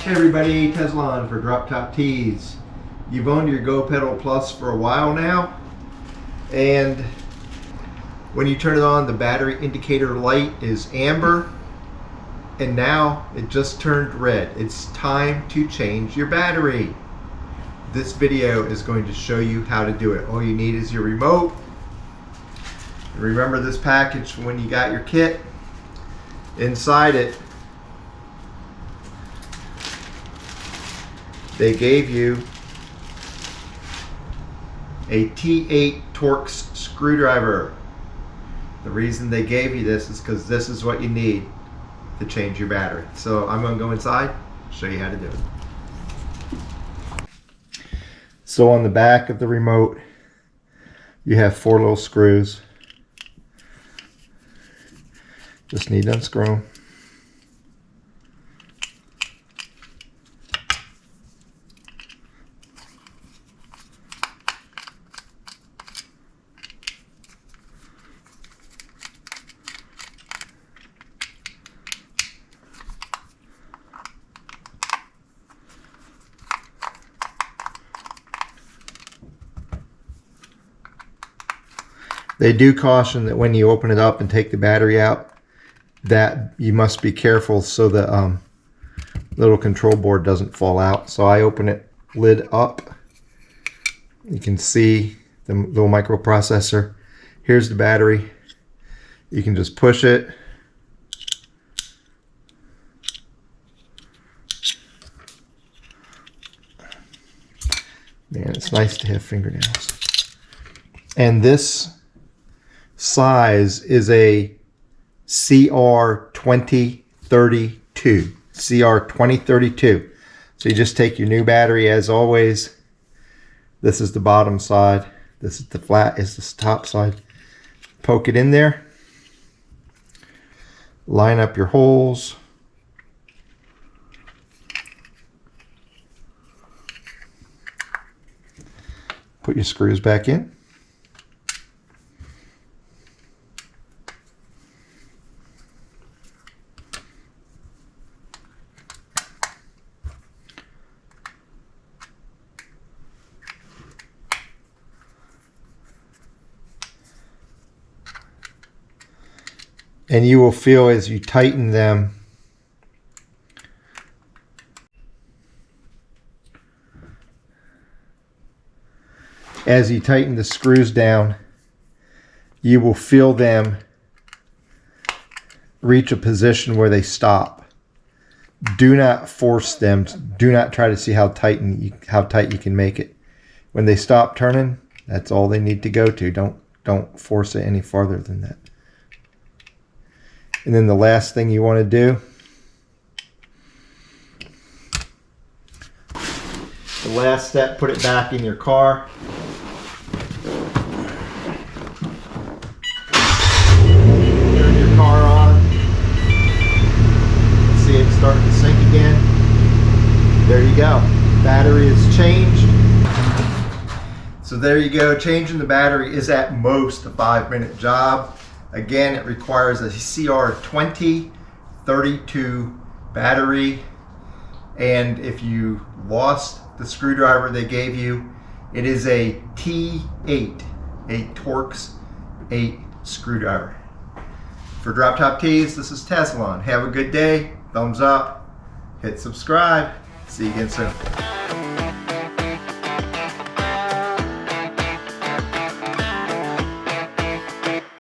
Hey everybody, Teslon for Drop Top Tees. You've owned your GOPedal Plus for a while now, and when you turn it on, the battery indicator light is amber, and now it just turned red. It's time to change your battery. This video is going to show you how to do it. All you need is your remote. Remember this package when you got your kit? Inside it, they gave you a T8 Torx screwdriver. The reason they gave you this is because this is what you need to change your battery. So I'm going to go inside, show you how to do it. So on the back of the remote, you have 4 little screws. Just need to unscrew them. They do caution that when you open it up and take the battery out, that you must be careful so the little control board doesn't fall out. So I open it lid up. You can see the little microprocessor. Here's the battery. You can just push it. Man, it's nice to have fingernails. And this size is a CR2032. CR2032. So you just take your new battery as always. This is the bottom side. This is the flat, is the top side. Poke it in there. Line up your holes. Put your screws back in. And you will feel as you tighten them, as you tighten the screws down, you will feel them reach a position where they stop. Do not force them. Do not try to see how tight you can make it. When they stop turning, that's all they need to go to. Don't force it any farther than that. And then the last thing you want to do, the last step, put it back in your car. Turn your car on. See it starting to sync again. There you go. Battery is changed. So there you go. Changing the battery is at most a 5-minute job. Again, it requires a CR2032 battery, and if you lost the screwdriver they gave you, it is a T8, a Torx 8 screwdriver. For Drop Top Tees, this is Teslon. Have a good day. Thumbs up. Hit subscribe. See you again soon.